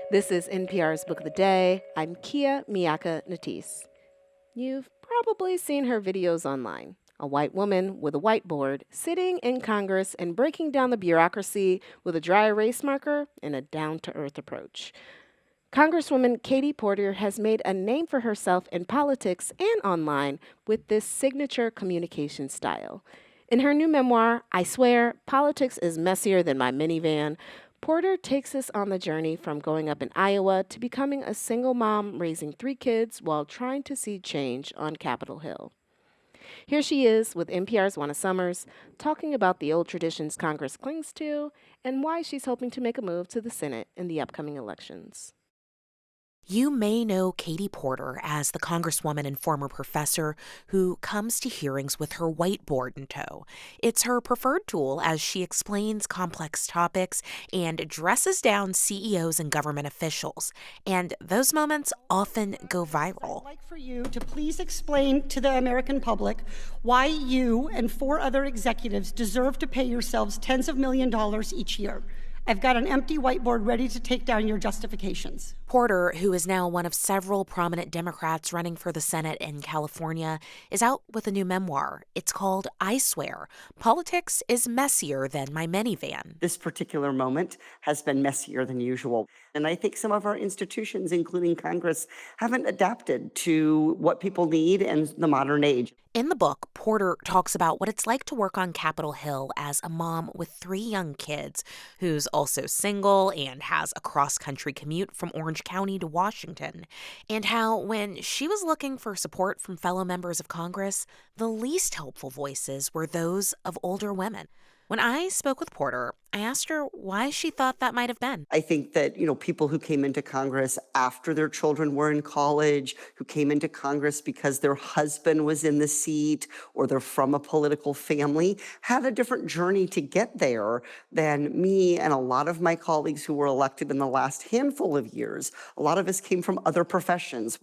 This is NPR's Book of the Day. I'm Kia Miaka Natisse. You've probably seen her videos online. A white woman with a whiteboard sitting in Congress and breaking down the bureaucracy with a dry erase marker and a down-to-earth approach. Congresswoman Katie Porter has made a name for herself in politics and online with this signature communication style. In her new memoir, I Swear, Politics is Messier Than My Minivan, Porter takes us on the journey from growing up in Iowa to becoming a single mom raising 3 kids while trying to see change on Capitol Hill. Here she is with NPR's Juana talking about the old traditions Congress clings to and why she's hoping to make a move to the Senate in the upcoming elections. You may know Katie Porter as the Congresswoman and former professor who comes to hearings with her whiteboard in tow. It's her preferred tool as she explains complex topics and dresses down CEOs and government officials. And those moments often go viral. I'd like for you to please explain to the American public why you and 4 other executives deserve to pay yourselves tens of millions of dollars each year. I've got an empty whiteboard ready to take down your justifications. Porter, who is now one of several prominent Democrats running for the Senate in California, is out with a new memoir. It's called I Swear, Politics is Messier Than My Minivan. This particular moment has been messier than usual. And I think some of our institutions, including Congress, haven't adapted to what people need and the modern age. In the book, Porter talks about what it's like to work on Capitol Hill as a mom with 3 young kids, who's also single and has a cross-country commute from Orange County to Washington, and how when she was looking for support from fellow members of Congress, the least helpful voices were those of older women. When I spoke with Porter, I asked her why she thought that might have been. I think that, people who came into Congress after their children were in college, who came into Congress because their husband was in the seat or they're from a political family, had a different journey to get there than me and a lot of my colleagues who were elected in the last handful of years. A lot of us came from other professions.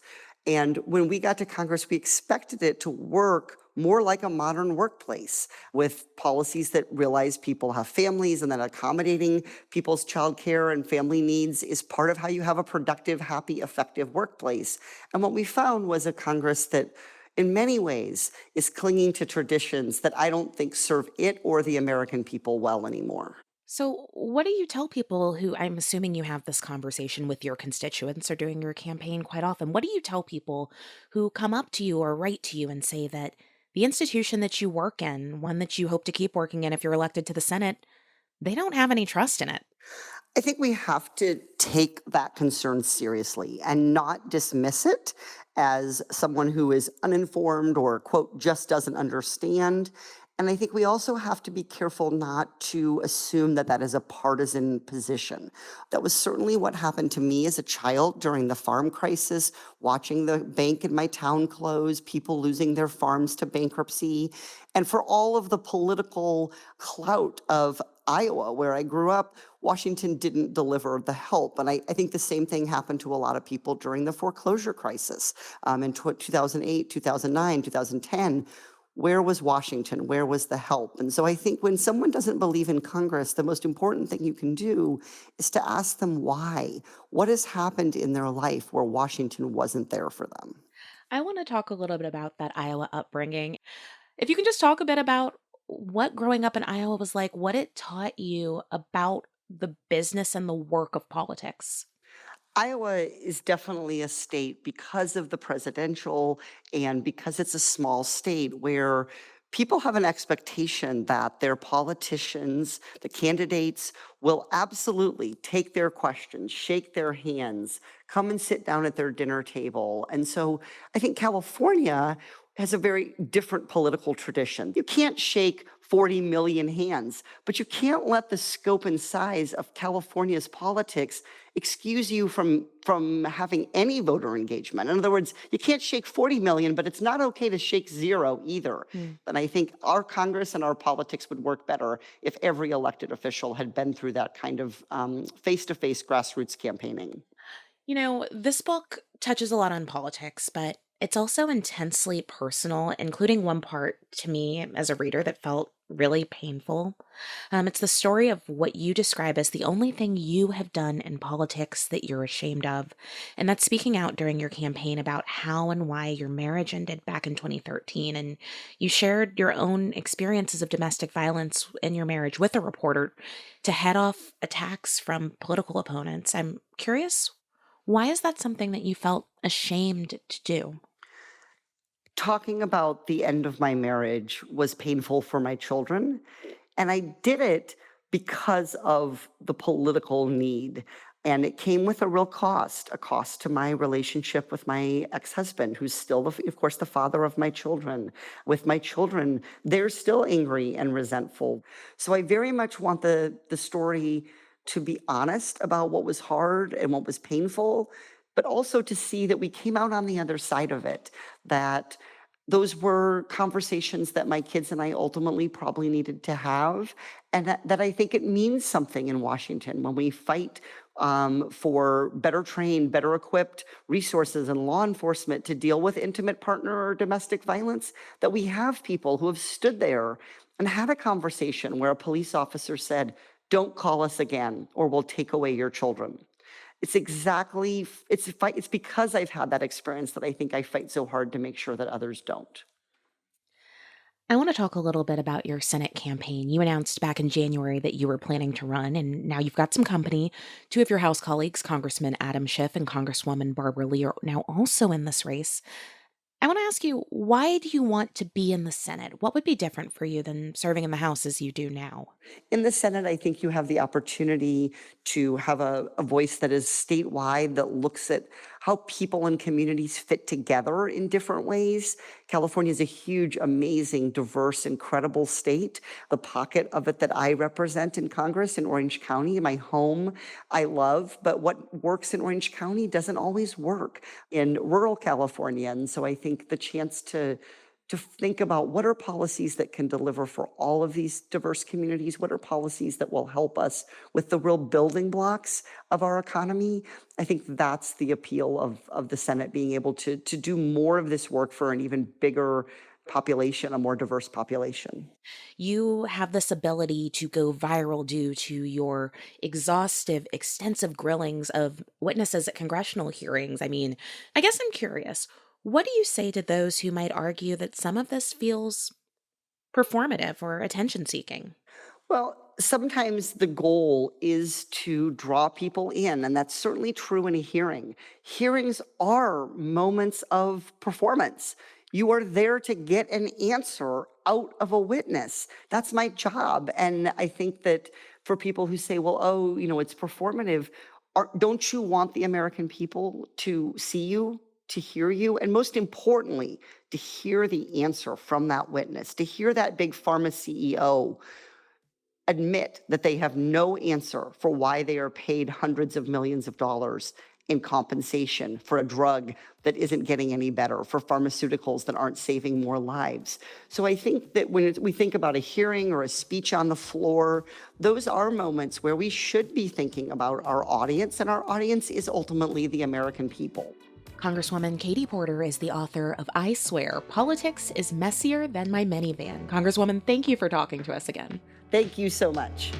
And when we got to Congress, we expected it to work more like a modern workplace with policies that realize people have families and that accommodating people's childcare and family needs is part of how you have a productive, happy, effective workplace. And what we found was a Congress that in many ways is clinging to traditions that I don't think serve it or the American people well anymore. So, what do you tell people who, I'm assuming you have this conversation with your constituents or doing your campaign quite often? What do you tell people who come up to you or write to you and say that the institution that you work in, one that you hope to keep working in if you're elected to the Senate, they don't have any trust in it? I think we have to take that concern seriously and not dismiss it as someone who is uninformed or, quote, just doesn't understand. And I think we also have to be careful not to assume that that is a partisan position. That was certainly what happened to me as a child during the farm crisis, watching the bank in my town close, people losing their farms to bankruptcy. And for all of the political clout of Iowa, where I grew up, Washington didn't deliver the help. And I think the same thing happened to a lot of people during the foreclosure crisis in 2008, 2009, 2010. Where was Washington? Where was the help? And so I think when someone doesn't believe in Congress, the most important thing you can do is to ask them why. What has happened in their life where Washington wasn't there for them? I want to talk a little bit about that Iowa upbringing. If you can just talk a bit about what growing up in Iowa was like, what it taught you about the business and the work of politics. Iowa is definitely a state because of the presidential and because it's a small state where people have an expectation that their politicians, the candidates, will absolutely take their questions, shake their hands, come and sit down at their dinner table. And so I think California has a very different political tradition. You can't shake 40 million hands, but you can't let the scope and size of California's politics excuse you from having any voter engagement. In other words, you can't shake 40 million, but it's not okay to shake 0 either. And I think our Congress and our politics would work better if every elected official had been through that kind of face-to-face grassroots campaigning. You know, this book touches a lot on politics, but it's also intensely personal, including one part to me as a reader that felt really painful. It's the story of what you describe as the only thing you have done in politics that you're ashamed of. And that's speaking out during your campaign about how and why your marriage ended back in 2013. And you shared your own experiences of domestic violence in your marriage with a reporter to head off attacks from political opponents. I'm curious, why is that something that you felt ashamed to do? Talking about the end of my marriage was painful for my children, and I did it because of the political need. And it came with a real cost, a cost to my relationship with my ex-husband, who's still, of course, the father of my children. With my children, they're still angry and resentful. So I very much want the story to be honest about what was hard and what was painful, but also to see that we came out on the other side of it, that those were conversations that my kids and I ultimately probably needed to have, and that I think it means something in Washington when we fight for better trained, better equipped resources and law enforcement to deal with intimate partner or domestic violence, that we have people who have stood there and had a conversation where a police officer said, "Don't call us again, or we'll take away your children." It's because I've had that experience that I think I fight so hard to make sure that others don't. I want to talk a little bit about your Senate campaign. You announced back in January that you were planning to run, and now you've got some company. Two of your House colleagues, Congressman Adam Schiff and Congresswoman Barbara Lee, are now also in this race. I want to ask you, why do you want to be in the Senate? What would be different for you than serving in the House as you do now? In the Senate, I think you have the opportunity to have a voice that is statewide, that looks at how people and communities fit together in different ways. California is a huge, amazing, diverse, incredible state. The pocket of it that I represent in Congress in Orange County, my home, I love, but what works in Orange County doesn't always work in rural California. And so I think the chance to think about what are policies that can deliver for all of these diverse communities, what are policies that will help us with the real building blocks of our economy. I think that's the appeal of the Senate, being able to do more of this work for an even bigger population, a more diverse population. You have this ability to go viral due to your exhaustive, extensive grillings of witnesses at congressional hearings. I mean, I guess I'm curious. What do you say to those who might argue that some of this feels performative or attention seeking? Well, sometimes the goal is to draw people in, and that's certainly true in a hearing. Hearings are moments of performance. You are there to get an answer out of a witness. That's my job. And I think that for people who say, well, oh, it's performative, don't you want the American people to see you, to hear you, and most importantly, to hear the answer from that witness, to hear that big pharma CEO admit that they have no answer for why they are paid hundreds of millions of dollars in compensation for a drug that isn't getting any better, for pharmaceuticals that aren't saving more lives. So I think that when we think about a hearing or a speech on the floor, those are moments where we should be thinking about our audience, and our audience is ultimately the American people. Congresswoman Katie Porter is the author of I Swear, Politics is Messier Than My Minivan. Congresswoman, thank you for talking to us again. Thank you so much.